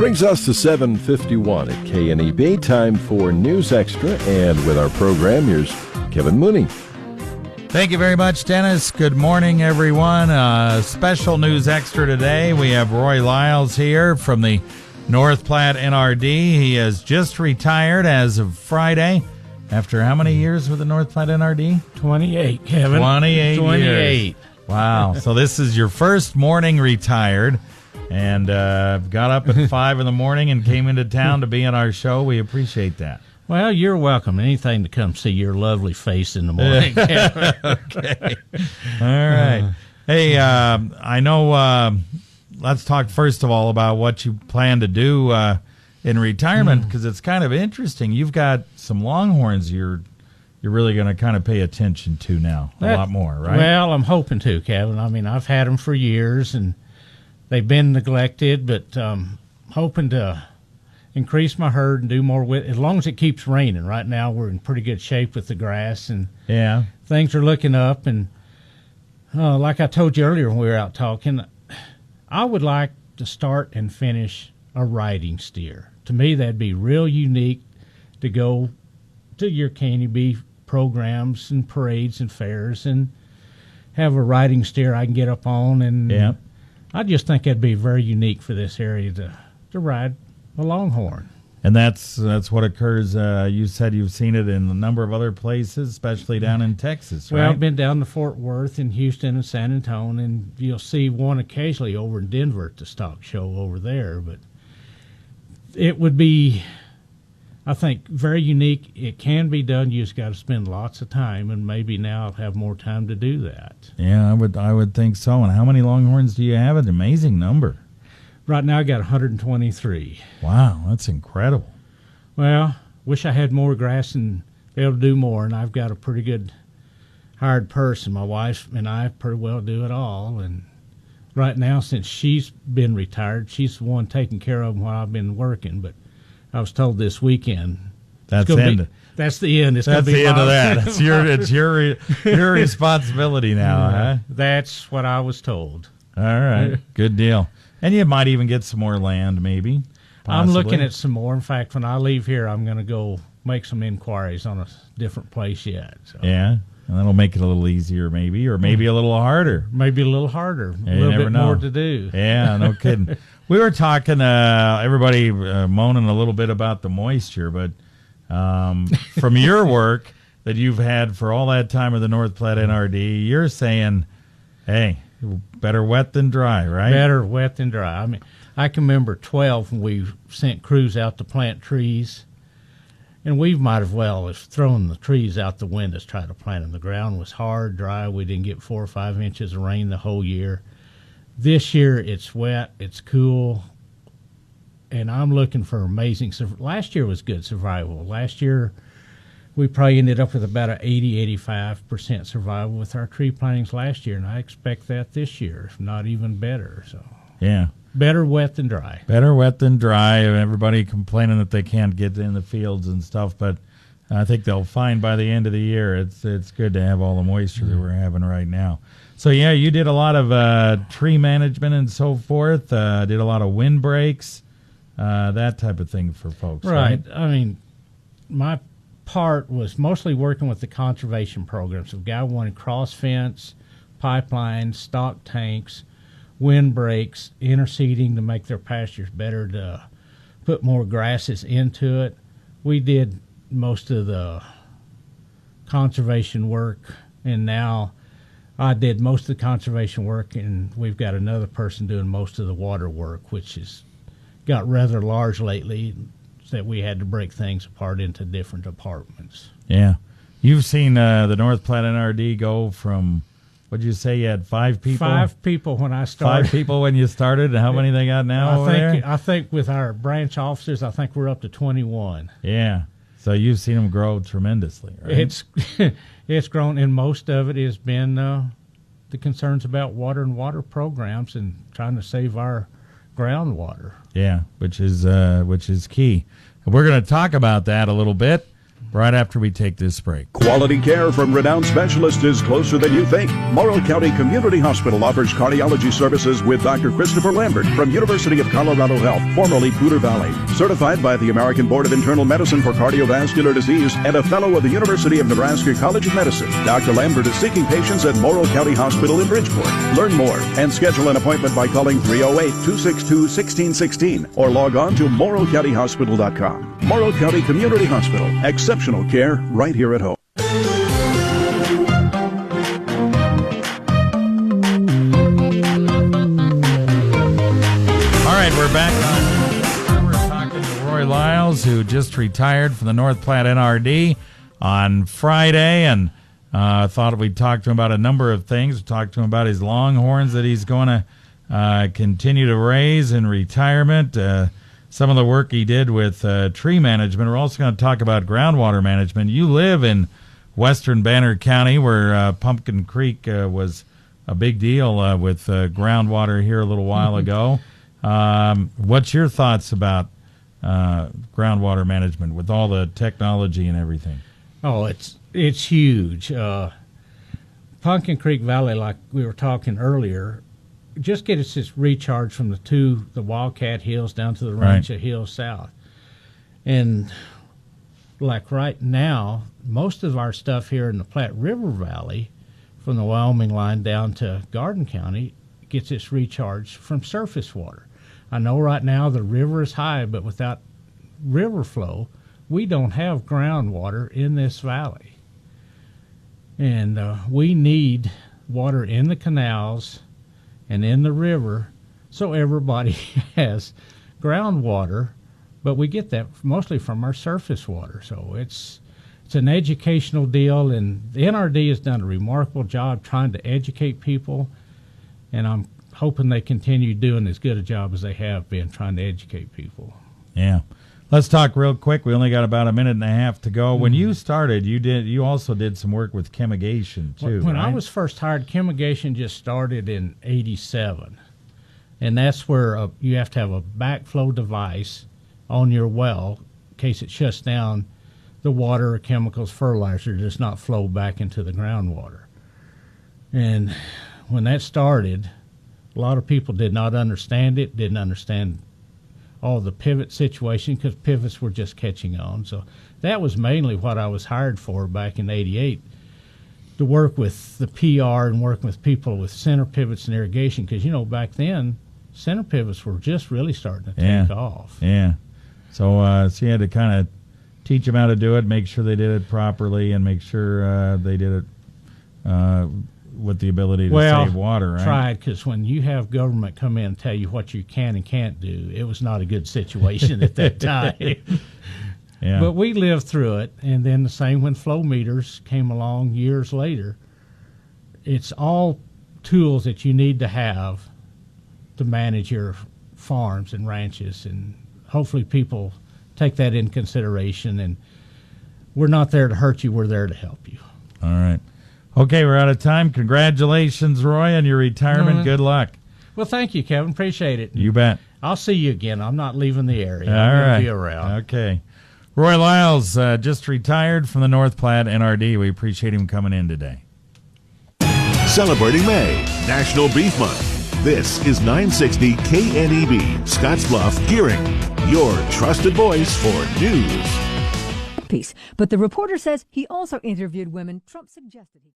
brings us to 7:51 at KNEB. Time for News Extra, and with our program, here's Kevin Mooney. Thank you very much, Dennis. Good morning, everyone. Special News Extra today. We have Roy Lyles here from the North Platte NRD. He has just retired as of Friday. After how many years with the North Platte NRD? 28, Kevin. 28 years. Wow. So this is your first morning retired, and got up at 5 in the morning and came into town to be on our show. We appreciate that. Well, you're welcome. Anything to come see your lovely face in the morning. Okay. All right. Hey, I know, let's talk first of all about what you plan to do in retirement, because it's kind of interesting. You've got some Longhorns you're really going to kind of pay attention to now a lot more, right? Well, I'm hoping to, Kevin. I mean, I've had them for years, and they've been neglected, but hoping to increase my herd and do more with, as long as it keeps raining. Right now, we're in pretty good shape with the grass, and things are looking up. And like I told you earlier when we were out talking, I would like to start and finish a riding steer. To me, that'd be real unique to go to your KNEB programs and parades and fairs and have a riding steer I can get up on. And I just think that'd be very unique for this area to ride a Longhorn. And that's what occurs. You said you've seen it in a number of other places, especially down in Texas, right? Well, I've been down to Fort Worth and Houston and San Antonio, and you'll see one occasionally over in Denver at the stock show over there. But it would be, I think, very unique. It can be done. You just got to spend lots of time, and maybe now I'll have more time to do that. Yeah, I would think so. And how many Longhorns do you have? An amazing number. Right now I got 123. Wow, that's incredible. Well, wish I had more grass and be able to do more, and I've got a pretty good hired person. My wife and I pretty well do it all, and right now, since she's been retired, she's the one taking care of them while I've been working. But I was told this weekend that's the end. That's the end. It's that's be the end of that. It's your responsibility now, huh? That's what I was told. All right, good deal. And you might even get some more land, maybe. Possibly. I'm looking at some more. In fact, when I leave here, I'm going to go make some inquiries on a different place yet. So. Yeah, and that'll make it a little easier, maybe, or maybe a little harder. Maybe a little harder. A little bit more to do. Yeah, no kidding. We were talking, everybody moaning a little bit about the moisture, but from your work that you've had for all that time with the North Platte NRD, you're saying, hey, better wet than dry, right? Better wet than dry. I mean, I can remember 12 when we sent crews out to plant trees, and we might as well have thrown the trees out the windows, tried to plant them. The ground was hard, dry. We didn't get 4 or 5 inches of rain the whole year. This year, it's wet, it's cool, and I'm looking for amazing. Last year was good survival. Last year, we probably ended up with about an 80-85% survival with our tree plantings last year, and I expect that this year, if not even better. So yeah, better wet than dry. Better wet than dry. Everybody complaining that they can't get in the fields and stuff, but I think they'll find by the end of the year it's good to have all the moisture that we're having right now. So yeah, you did a lot of tree management and so forth. Did a lot of windbreaks, that type of thing for folks. Right. I mean, my part was mostly working with the conservation programs. So, guy wanted cross fence, pipelines, stock tanks, windbreaks, interseeding to make their pastures better, to put more grasses into it. We did most of the conservation work, and now I did most of the conservation work, and we've got another person doing most of the water work, which has got rather large lately, that we had to break things apart into different departments. Yeah. You've seen the North Platte NRD go from, what did you say, you had 5 people? 5 people when I started. 5 people when you started, and how many they got now I think with our branch officers, I think we're up to 21. Yeah. So you've seen them grow tremendously, right? It's grown, and most of it has been the concerns about water and water programs and trying to save our groundwater. Yeah, which is key. We're going to talk about that a little bit. right after we take this break. Quality care from renowned specialists is closer than you think. Morrill County Community Hospital offers cardiology services with Dr. Christopher Lambert from University of Colorado Health, formerly Poudre Valley. Certified by the American Board of Internal Medicine for Cardiovascular Disease and a fellow of the University of Nebraska College of Medicine, Dr. Lambert is seeking patients at Morrill County Hospital in Bridgeport. Learn more and schedule an appointment by calling 308-262-1616 or log on to morrillcountyhospital.com. Morrill County Community Hospital. Exceptional care right here at home. All right, we're back on. We're talking to Roy Lyles, who just retired from the North Platte NRD on Friday, and thought we'd talk to him about a number of things. We talked to him about his longhorns that he's going to continue to raise in retirement. Some of the work he did with tree management. We're also going to talk about groundwater management. You live in western Banner County, where Pumpkin Creek was a big deal with groundwater here a little while ago. What's your thoughts about groundwater management with all the technology and everything? Oh, it's huge. Pumpkin Creek Valley, like we were talking earlier, just gets its recharge from the Wildcat Hills down to the Rancho Hills south. And like right now, most of our stuff here in the Platte River Valley, from the Wyoming line down to Garden County, gets its recharge from surface water. I know right now the river is high, but without river flow, we don't have groundwater in this valley. And we need water in the canals and in the river, so everybody has groundwater, but we get that mostly from our surface water. So it's an educational deal, and the NRD has done a remarkable job trying to educate people, and I'm hoping they continue doing as good a job as they have been trying to educate people. Yeah. Let's talk real quick. We only got about a minute and a half to go. When you started, you also did some work with chemigation too. When I was first hired, chemigation just started in '87, and that's where you have to have a backflow device on your well in case it shuts down. The water or chemicals, fertilizer does not flow back into the groundwater. And when that started, a lot of people did not understand it, didn't understand all the pivot situation, because pivots were just catching on. So that was mainly what I was hired for back in '88, to work with the PR and working with people with center pivots and irrigation, because, back then, center pivots were just really starting to take off. Yeah. So you had to kind of teach them how to do it, make sure they did it properly, and make sure they did it with the ability to save water, right? Tried, because when you have government come in and tell you what you can and can't do, it was not a good situation at that time. Yeah. But we lived through it, and then the same when flow meters came along years later. It's all tools that you need to have to manage your farms and ranches, and hopefully people take that in consideration, and we're not there to hurt you, we're there to help you. All right. Okay, we're out of time. Congratulations, Roy, on your retirement. Good luck. Well, thank you, Kevin. Appreciate it. You bet. I'll see you again. I'm not leaving the area. All I'm right. going to be around. Okay. Roy Lyles just retired from the North Platte NRD. We appreciate him coming in today. Celebrating May, National Beef Month. This is 960 KNEB, Scottsbluff, Gearing, your trusted voice for news. Piece. But the reporter says he also interviewed women Trump suggested he